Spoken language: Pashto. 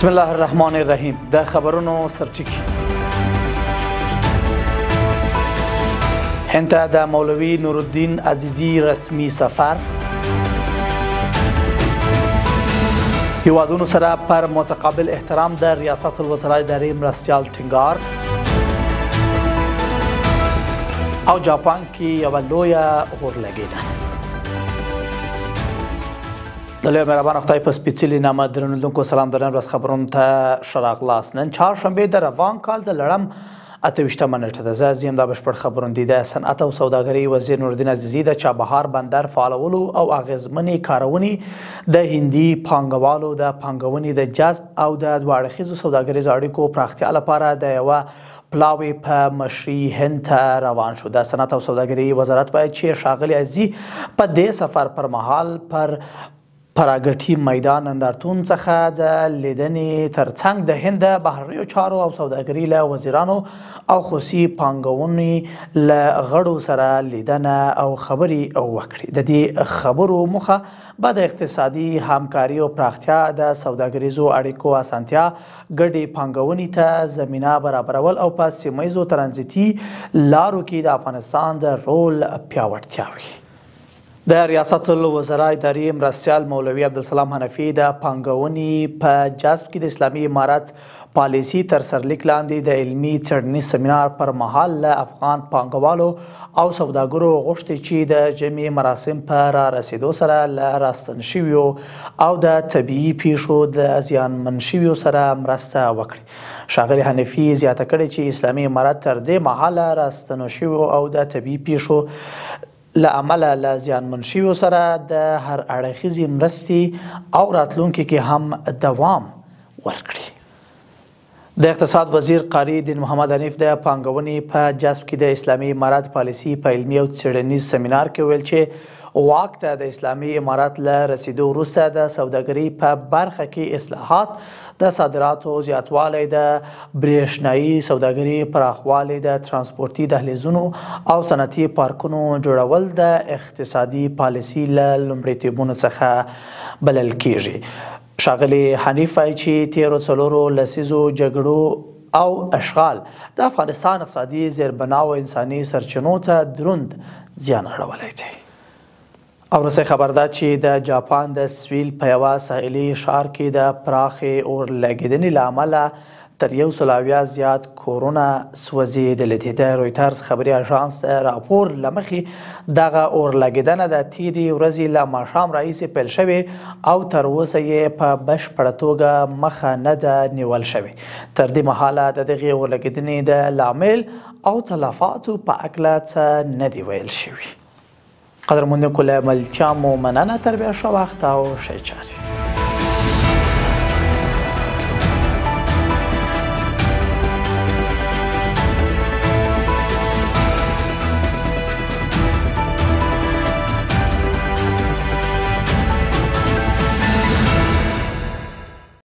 بسم الله الرحمن الرحیم. د خبرونو سرچکی هند ته د مولوی نورالدین عزیزی رسمی سفر، هیوادونو سره پر متقابل احترام د ریاست الوزرا ادارې مرستیال ټینګار، او جاپان کې یوه لویه اورلګیده. د لوی مهربان خدای په سپېڅلي نامه درنو لیدونکو سلام. د نن ورځ خبرونو ته ښه راغلاست. نن چهارشنبې د روان کال د لړم 28مه نیټه ده. زه زیم دا بشپړ خبرونه دي. د صنعت او سوداګرۍ وزیر نورالدین عزیزي د چابهار بندر فعالولو او اغیزمنې کارونې د هندي پانګوالو د پانګونې د جذب او د دوه اړخیزو سوداګریزو اړیکو پراختیا لپاره د یوه پلاوی په مشري هند ته روان شو. د صنعت او سوداګرۍ وزارت وایي چې ښاغلي عزیزي په دې سفر پر مهال پر پراګټي میدان نندارتون څخه د لیدنې ترڅنګ د هند د بهرنیو چارو او سوداګرۍ له وزیرانو او خصوصي پانګونې له غړو سره لیدنه او خبرې وکړې. د دې خبرو موخه به د اقتصادي همکاري او پراختیا، د سوداګریزو اړیکو اسانتیا، ګډې پانګونې ته زمینه برابرول او په سیمه ییزو ترانزیتي لارو کې د افغانستان د رول پیاوړتیا وي. د ریاست الوزرا ادارې مرستیال مولوي عبدالسلام حنفي د پانګونې په جذب کې د اسلامي امارت پالیسي تر سرلیک لاندې د علمي څېړنیز سیمینار پر مهال له افغان پانګوالو او سوداګرو غوښتي چې د جمعي مراسم په را رسیدو سره له راستن شویو او د طبیعي پیښو د زیانمن شویو سره مرسته وکړي. ښاغلي حنفي زیاته کړې چې اسلامي امارت تر دې مهاله راستنو شویو او د طبیعي پیښو له امله له زیانمن شویو سره د هر اړخیزې مرستې او راتلونکي کې هم دوام ورکړي. د اقتصاد وزیر قاری دین محمد حنیف د پانګونې په جذب کې د اسلامي امارت پالیسي په علمي او څېړنیز سیمینار کې ویل چې واک ته د اسلامي امارت له رسیدو وروسته د سوداګرۍ په برخه کې اصلاحات، د صادراتو زیاتوالی، د برېښنایي سوداګرۍ پراخوالی، د ترانسپورتي دهلیزونو او صنعتي پارکونو جوړول د اقتصادي پالیسي له لومړیتوبونو څخه بلل کیږي. ښاغلي حنیف وایي چې تیرو څلورو لسیزو جګړو او اشغال د افغانستان اقتصادي زیربنا او انساني سرچینو ته دروند زیان اړولی دی. او وروستی خبر ده چې د جاپان د سویل په یوه ساحلي ښار کې د پراخې اورلګیدنې له امله تر 100 زیات کورونه سوځېدلي دي. د رویټرز خبري اژانس د راپور له مخې دغه اورلګیدنه د تېرې ورځې له ماښام راهیسې پیل شوې او تر اوسه یې په بشپړه توګه مخه نه ده نیول شوې. تر دې مهاله د دغې اورلګیدنې د لامل او تلفاتو په هکله څه نه دي ویل شوي. قدرمنو له ملتیا مو مننه. تر بیا ښه وخت او ښې چارې.